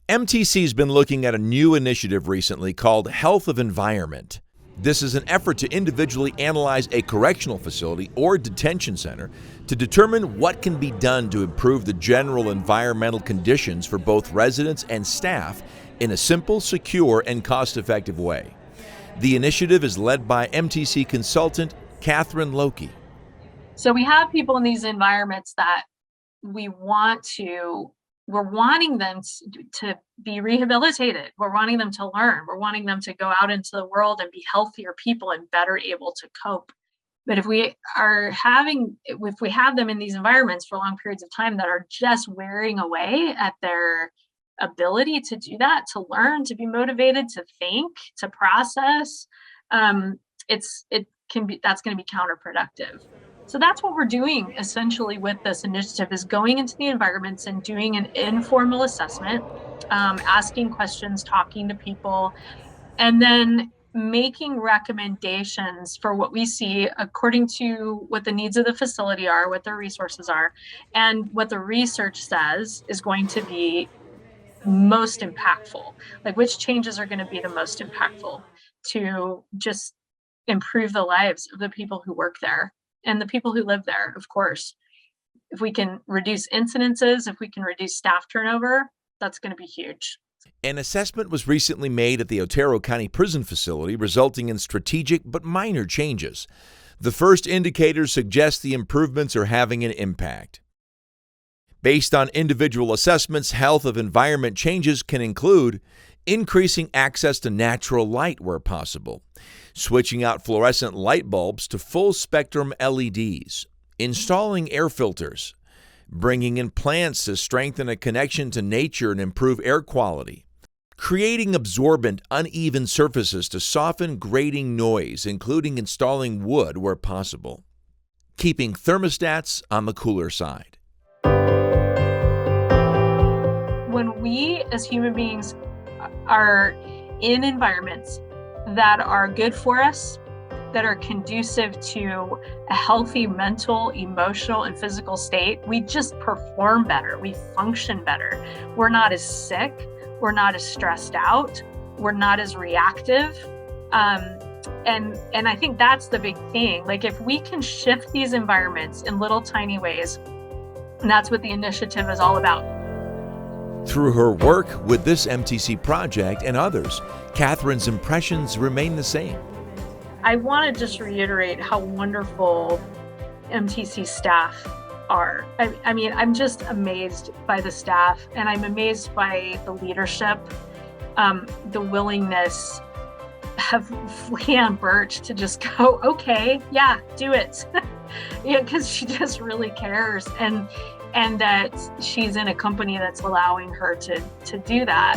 MTC's been looking at a new initiative recently called Health of Environment. This is an effort to individually analyze a correctional facility or detention center to determine what can be done to improve the general environmental conditions for both residents and staff in a simple, secure, and cost-effective way. The initiative is led by MTC consultant Cathryn Lokey. So we have people in these environments that we're wanting them to be rehabilitated. We're wanting them to learn. We're wanting them to go out into the world and be healthier people and better able to cope. But if we have them in these environments for long periods of time that are just wearing away at their ability to do that, to learn, to be motivated, to think, to process, that's going to be counterproductive. So that's what we're doing essentially with this initiative, is going into the environments and doing an informal assessment, asking questions, talking to people, and then making recommendations for what we see according to what the needs of the facility are, what their resources are, and what the research says is going to be most impactful. Like, which changes are going to be the most impactful to just improve the lives of the people who work there and the people who live there, of course. If we can reduce incidences, if we can reduce staff turnover, that's going to be huge. An assessment was recently made at the Otero County Prison Facility, resulting in strategic but minor changes. The first indicators suggest the improvements are having an impact. Based on individual assessments, health of environment changes can include increasing access to natural light where possible, switching out fluorescent light bulbs to full-spectrum LEDs, installing air filters, bringing in plants to strengthen a connection to nature and improve air quality, creating absorbent, uneven surfaces to soften grating noise, including installing wood where possible, keeping thermostats on the cooler side. When we as human beings are in environments that are good for us, that are conducive to a healthy mental, emotional, and physical state, we just perform better. We function better. We're not as sick. We're not as stressed out. We're not as reactive. And I think that's the big thing. Like, if we can shift these environments in little tiny ways, and that's what the initiative is all about. Through her work with this MTC project and others, Cathryn's impressions remain the same. I want to just reiterate how wonderful MTC staff are. I mean, I'm just amazed by the staff, and I'm amazed by the leadership, the willingness of Leanne Birch to just go, okay, yeah, do it. Because she just really cares. And that she's in a company that's allowing her to do that.